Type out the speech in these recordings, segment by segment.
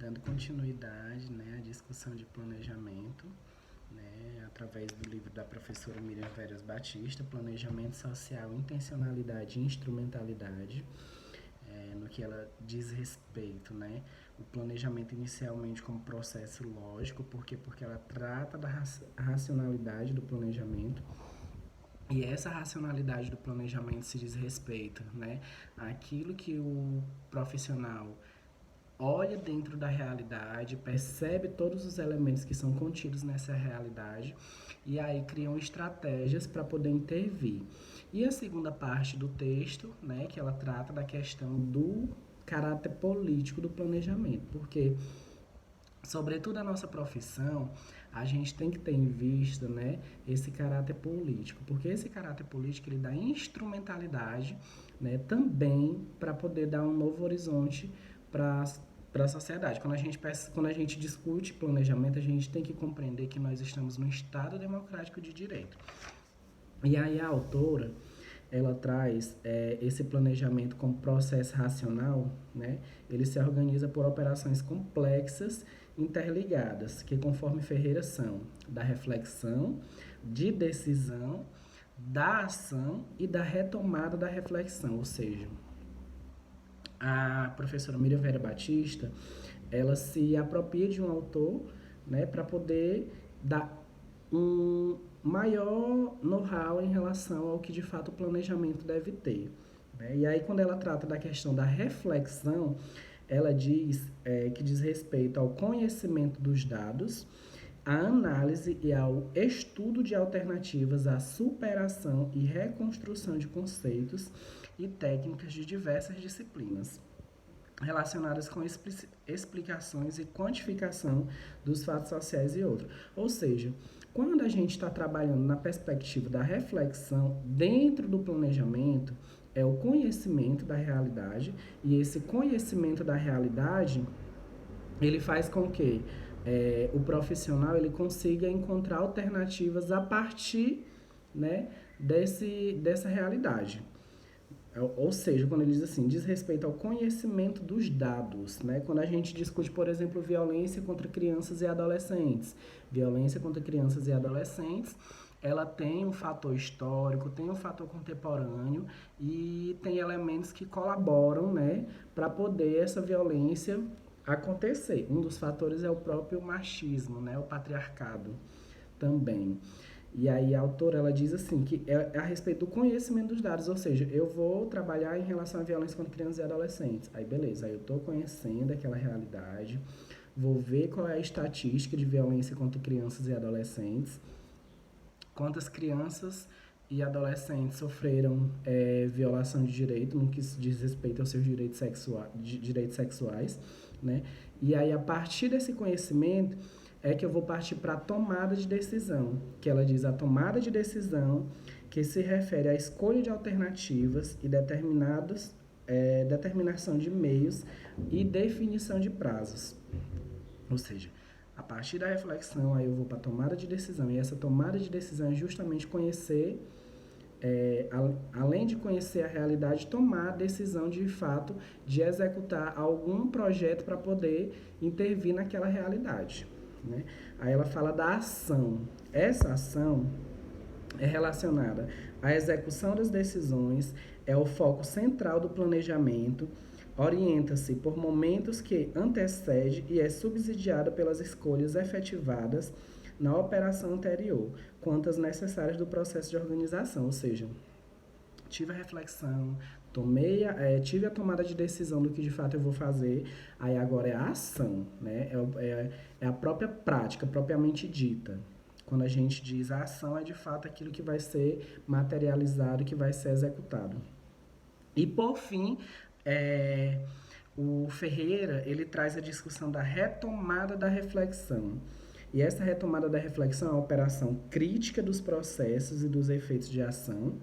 dando continuidade, né, à discussão de planejamento, né, através do livro da professora Miriam Veras Batista, Planejamento Social, Intencionalidade e Instrumentalidade, no que ela diz respeito, né, o planejamento inicialmente como processo lógico, porque ela trata da racionalidade do planejamento, e essa racionalidade do planejamento se diz respeito, né, àquilo que o profissional olha dentro da realidade, percebe todos os elementos que são contidos nessa realidade e aí criam estratégias para poder intervir. E a segunda parte do texto, né, que ela trata da questão do caráter político do planejamento, porque sobretudo a nossa profissão, a gente tem que ter em vista, né, esse caráter político, porque esse caráter político ele dá instrumentalidade, né, também para poder dar um novo horizonte para a sociedade. Quando a gente discute planejamento, a gente tem que compreender que nós estamos num Estado democrático de direito. E aí a autora, ela traz esse planejamento como processo racional, né? Ele se organiza por operações complexas, interligadas, que conforme Ferreira são da reflexão, de decisão, da ação e da retomada da reflexão, ou seja, a professora Miriam Vera Batista, ela se apropria de um autor, né, para poder dar um maior know-how em relação ao que de fato o planejamento deve ter. Né? E aí, quando ela trata da questão da reflexão, ela diz que diz respeito ao conhecimento dos dados, à análise e ao estudo de alternativas à superação e reconstrução de conceitos e técnicas de diversas disciplinas relacionadas com explicações e quantificação dos fatos sociais e outros. Ou seja, quando a gente está trabalhando na perspectiva da reflexão dentro do planejamento, é o conhecimento da realidade, e esse conhecimento da realidade ele faz com que o profissional ele consiga encontrar alternativas a partir, né, dessa realidade. Ou seja, quando ele diz assim, diz respeito ao conhecimento dos dados, né? Quando a gente discute, por exemplo, violência contra crianças e adolescentes. Violência contra crianças e adolescentes, ela tem um fator histórico, tem um fator contemporâneo e tem elementos que colaboram, né, para poder essa violência acontecer. Um dos fatores é o próprio machismo, né, o patriarcado também. E aí a autora ela diz assim que é a respeito do conhecimento dos dados, ou seja, eu vou trabalhar em relação à violência contra crianças e adolescentes. Aí beleza, aí eu estou conhecendo aquela realidade, vou ver qual é a estatística de violência contra crianças e adolescentes, quantas crianças e adolescentes sofreram violação de direito no que diz respeito aos seus direitos sexuais, né? E aí a partir desse conhecimento é que eu vou partir para a tomada de decisão, que ela diz a tomada de decisão que se refere à escolha de alternativas e determinação de meios e definição de prazos. Ou seja, a partir da reflexão, aí eu vou para a tomada de decisão, e essa tomada de decisão é justamente conhecer, além de conhecer a realidade, tomar a decisão de fato de executar algum projeto para poder intervir naquela realidade. Né? Aí ela fala da ação. Essa ação é relacionada à execução das decisões, é o foco central do planejamento, orienta-se por momentos que antecede e é subsidiada pelas escolhas efetivadas na operação anterior, quanto às necessárias do processo de organização, ou seja, tive a reflexão, tive a tomada de decisão do que de fato eu vou fazer, aí agora é a ação, né? É a própria prática, propriamente dita. Quando a gente diz a ação, é de fato aquilo que vai ser materializado, que vai ser executado. E por fim, o Ferreira ele traz a discussão da retomada da reflexão. E essa retomada da reflexão é a operação crítica dos processos e dos efeitos de ação,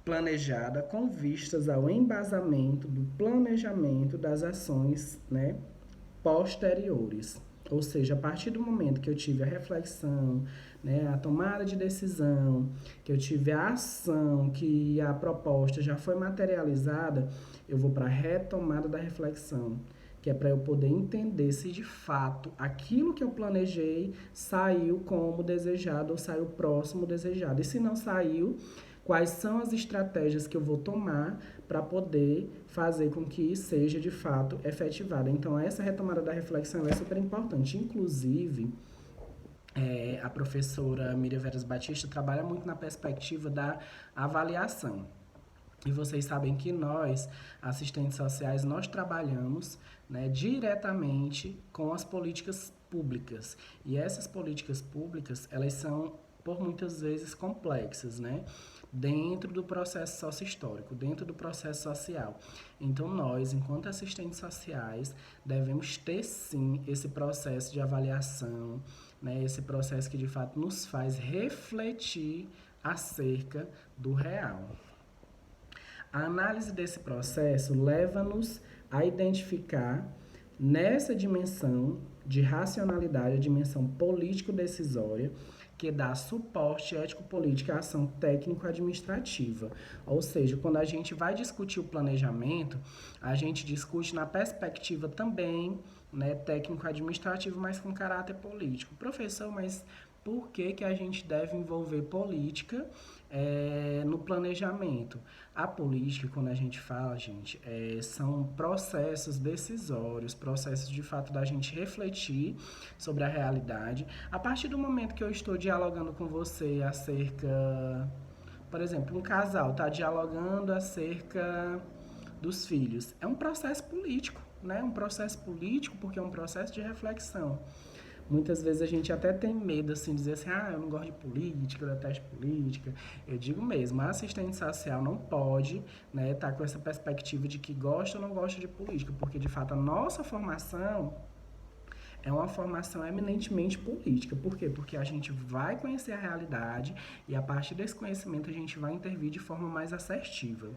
planejada com vistas ao embasamento do planejamento das ações, né, posteriores. Ou seja, a partir do momento que eu tive a reflexão, né, a tomada de decisão, que eu tive a ação, que a proposta já foi materializada, eu vou para a retomada da reflexão, que é para eu poder entender se de fato aquilo que eu planejei saiu como desejado ou saiu próximo desejado. E se não saiu, quais são as estratégias que eu vou tomar para poder fazer com que seja de fato efetivada. Então, essa retomada da reflexão é super importante. Inclusive, a professora Miriam Veras Batista trabalha muito na perspectiva da avaliação. E vocês sabem que nós, assistentes sociais, nós trabalhamos, né, diretamente com as políticas públicas. E essas políticas públicas, elas são, por muitas vezes, complexas, né? Dentro do processo sociohistórico, dentro do processo social. Então, nós, enquanto assistentes sociais, devemos ter, sim, esse processo de avaliação, né? Esse processo que, de fato, nos faz refletir acerca do real. A análise desse processo leva-nos a identificar nessa dimensão de racionalidade, a dimensão político-decisória, que dá suporte ético-político à ação técnico-administrativa. Ou seja, quando a gente vai discutir o planejamento, a gente discute na perspectiva também, né, técnico-administrativo, mas com caráter político. Professor, mas por que a gente deve envolver política no planejamento? A política, quando a gente fala, gente, são processos decisórios, processos de fato da gente refletir sobre a realidade. A partir do momento que eu estou dialogando com você acerca, por exemplo, um casal está dialogando acerca dos filhos, é um processo político, né? Um processo político porque é um processo de reflexão. Muitas vezes a gente até tem medo, assim, de dizer assim, eu não gosto de política, eu detesto política. Eu digo mesmo, a assistente social não pode, né, estar com essa perspectiva de que gosta ou não gosta de política, porque, de fato, a nossa formação é uma formação eminentemente política. Por quê? Porque a gente vai conhecer a realidade e, a partir desse conhecimento, a gente vai intervir de forma mais assertiva.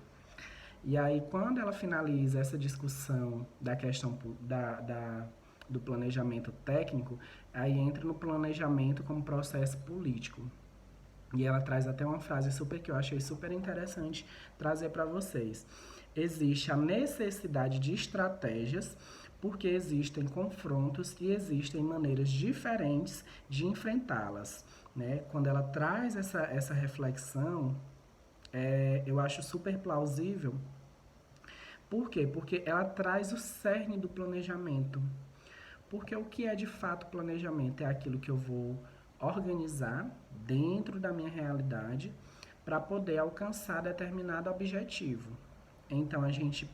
E aí, quando ela finaliza essa discussão da questão do planejamento técnico, aí entra no planejamento como processo político. E ela traz até uma frase que eu achei super interessante trazer para vocês. Existe a necessidade de estratégias porque existem confrontos e existem maneiras diferentes de enfrentá-las, né? Quando ela traz essa reflexão, eu acho super plausível. Por quê? Porque ela traz o cerne do planejamento. Porque o que é de fato planejamento? É aquilo que eu vou organizar dentro da minha realidade para poder alcançar determinado objetivo. Então, a gente,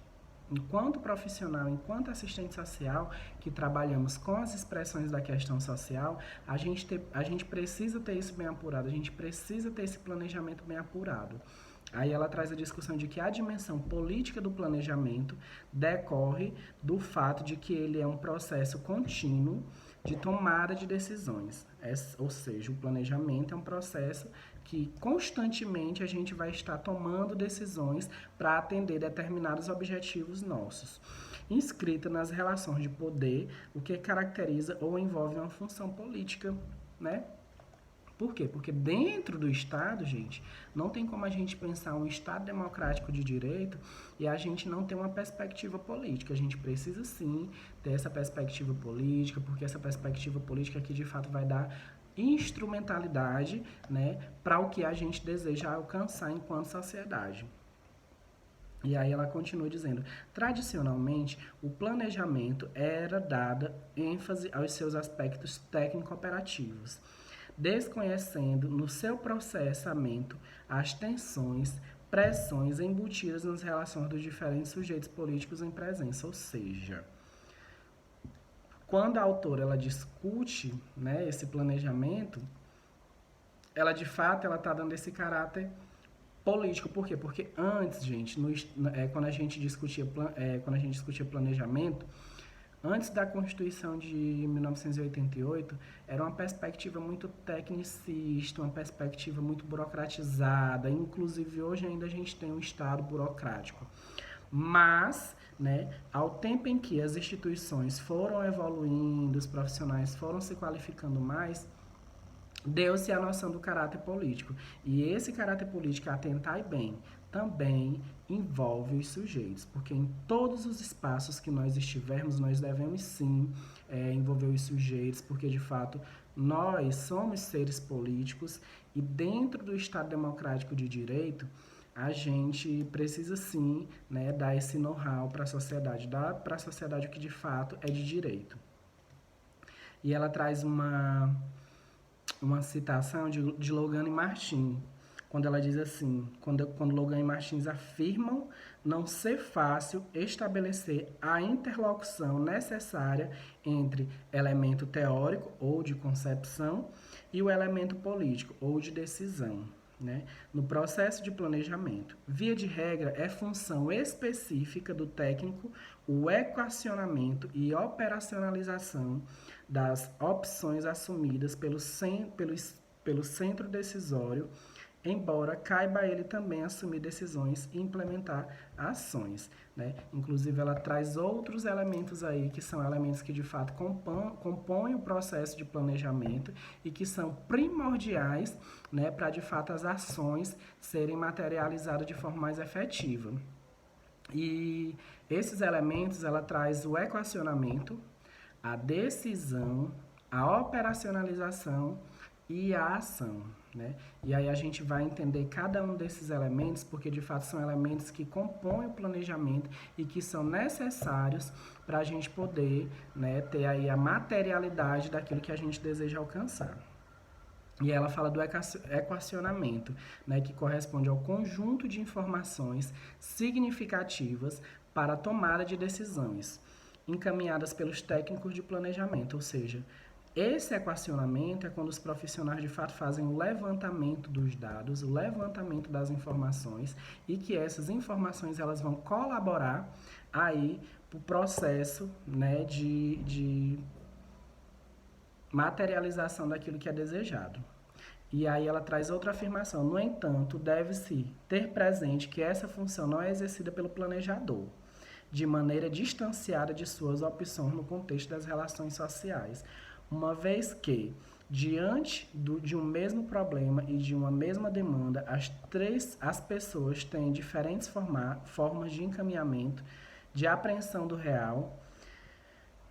enquanto profissional, enquanto assistente social, que trabalhamos com as expressões da questão social, a gente precisa ter isso bem apurado, a gente precisa ter esse planejamento bem apurado. Aí ela traz a discussão de que a dimensão política do planejamento decorre do fato de que ele é um processo contínuo de tomada de decisões. Ou seja, o planejamento é um processo que constantemente a gente vai estar tomando decisões para atender determinados objetivos nossos. Inscrita nas relações de poder, o que caracteriza ou envolve uma função política, né? Por quê? Porque dentro do Estado, gente, não tem como a gente pensar um Estado democrático de direito e a gente não ter uma perspectiva política. A gente precisa sim ter essa perspectiva política, porque essa perspectiva política aqui de fato vai dar instrumentalidade, né, para o que a gente deseja alcançar enquanto sociedade. E aí ela continua dizendo, tradicionalmente, o planejamento era dada ênfase aos seus aspectos técnico-operativos, desconhecendo no seu processamento as tensões, pressões embutidas nas relações dos diferentes sujeitos políticos em presença. Ou seja, quando a autora ela discute, né, esse planejamento, ela de fato está dando esse caráter político. Por quê? Porque antes, gente, quando a gente discutia planejamento, antes da Constituição de 1988, era uma perspectiva muito tecnicista, uma perspectiva muito burocratizada. Inclusive, hoje ainda a gente tem um Estado burocrático. Mas, né, ao tempo em que as instituições foram evoluindo, os profissionais foram se qualificando mais, deu-se a noção do caráter político. E esse caráter político, atentai bem, também envolve os sujeitos, porque em todos os espaços que nós estivermos, nós devemos sim envolver os sujeitos, porque de fato nós somos seres políticos e dentro do Estado Democrático de Direito, a gente precisa sim, né, dar esse know-how para a sociedade, dar para a sociedade o que de fato é de direito. E ela traz uma citação de Logan e Martins, quando ela diz assim, quando Logan e Martins afirmam não ser fácil estabelecer a interlocução necessária entre elemento teórico ou de concepção e o elemento político ou de decisão. Né? No processo de planejamento, via de regra, é função específica do técnico o equacionamento e operacionalização das opções assumidas pelo centro decisório, embora caiba a ele também assumir decisões e implementar ações. Né? Inclusive, ela traz outros elementos aí, que são elementos que de fato compõem o processo de planejamento e que são primordiais, né, para de fato as ações serem materializadas de forma mais efetiva. E esses elementos, ela traz o equacionamento, a decisão, a operacionalização e a ação. Né? E aí a gente vai entender cada um desses elementos, porque de fato são elementos que compõem o planejamento e que são necessários para a gente poder, né, ter aí a materialidade daquilo que a gente deseja alcançar. E ela fala do equacionamento, né, que corresponde ao conjunto de informações significativas para a tomada de decisões, encaminhadas pelos técnicos de planejamento, ou seja, esse equacionamento é quando os profissionais de fato fazem o levantamento dos dados, o levantamento das informações e que essas informações elas vão colaborar aí para o processo, né, de materialização daquilo que é desejado. E aí ela traz outra afirmação. No entanto, deve-se ter presente que essa função não é exercida pelo planejador, de maneira distanciada de suas opções no contexto das relações sociais, uma vez que, diante de um mesmo problema e de uma mesma demanda, as pessoas têm diferentes formas de encaminhamento, de apreensão do real.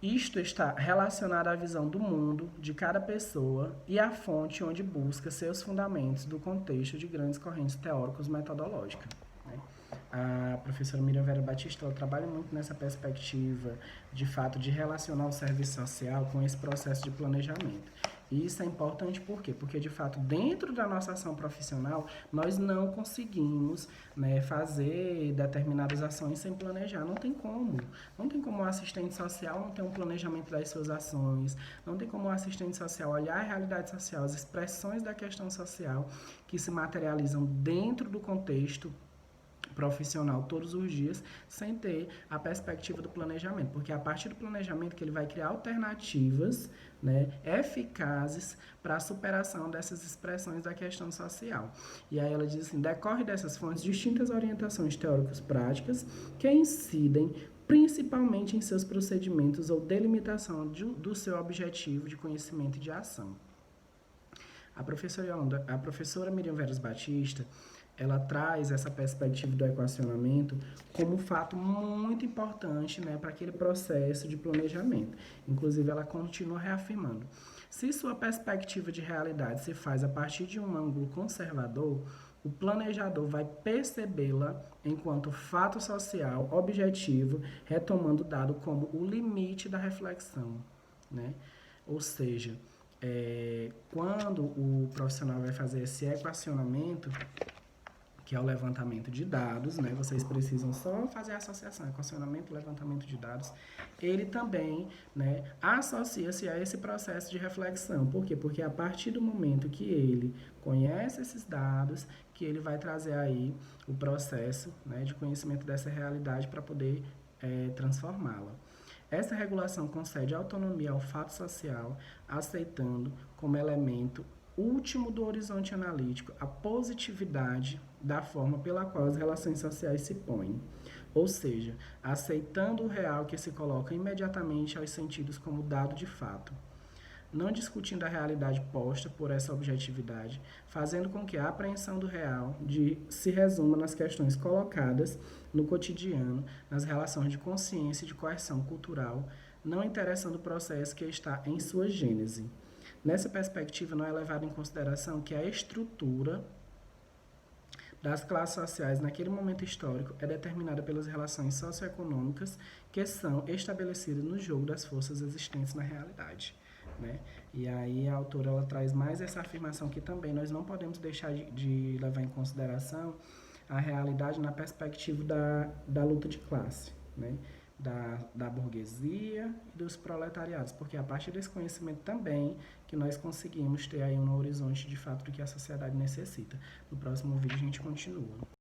Isto está relacionado à visão do mundo de cada pessoa e à fonte onde busca seus fundamentos do contexto de grandes correntes teóricos metodológicas. Né? A professora Miriam Vera Batista ela trabalha muito nessa perspectiva, de fato, de relacionar o serviço social com esse processo de planejamento. E isso é importante por quê? Porque, de fato, dentro da nossa ação profissional, nós não conseguimos, né, fazer determinadas ações sem planejar. Não tem como. Não tem como o assistente social não ter um planejamento das suas ações. Não tem como o assistente social olhar a realidade social, as expressões da questão social que se materializam dentro do contexto profissional todos os dias, sem ter a perspectiva do planejamento, porque é a partir do planejamento que ele vai criar alternativas, né, eficazes para a superação dessas expressões da questão social. E aí ela diz assim, decorre dessas fontes distintas orientações teóricas práticas que incidem principalmente em seus procedimentos ou delimitação do seu objetivo de conhecimento e de ação. A professora Miriam Veras Batista, ela traz essa perspectiva do equacionamento como um fato muito importante, né, para aquele processo de planejamento. Inclusive, ela continua reafirmando. Se sua perspectiva de realidade se faz a partir de um ângulo conservador, o planejador vai percebê-la enquanto fato social objetivo, retomando o dado como o limite da reflexão. Né? Ou seja, quando o profissional vai fazer esse equacionamento, que é o levantamento de dados, né? Vocês precisam só fazer a associação, equacionamento, levantamento de dados. Ele também, né, associa-se a esse processo de reflexão. Por quê? Porque a partir do momento que ele conhece esses dados, que ele vai trazer aí o processo, né, de conhecimento dessa realidade para poder transformá-la. Essa regulação concede autonomia ao fato social, aceitando como elemento último do horizonte analítico a positividade da forma pela qual as relações sociais se põem. ou seja, aceitando o real que se coloca imediatamente aos sentidos como dado de fato, não discutindo a realidade posta por essa objetividade, fazendo com que a apreensão do real se resuma nas questões colocadas no cotidiano, nas relações de consciência e de coerção cultural, não interessando o processo que está em sua gênese. Nessa perspectiva, não é levado em consideração que a estrutura das classes sociais naquele momento histórico é determinada pelas relações socioeconômicas que são estabelecidas no jogo das forças existentes na realidade. Né? E aí a autora ela traz mais essa afirmação que também nós não podemos deixar de levar em consideração a realidade na perspectiva da luta de classe, né? Da burguesia e dos proletariados, porque é a partir desse conhecimento também que nós conseguimos ter aí um horizonte de fato do que a sociedade necessita. No próximo vídeo a gente continua.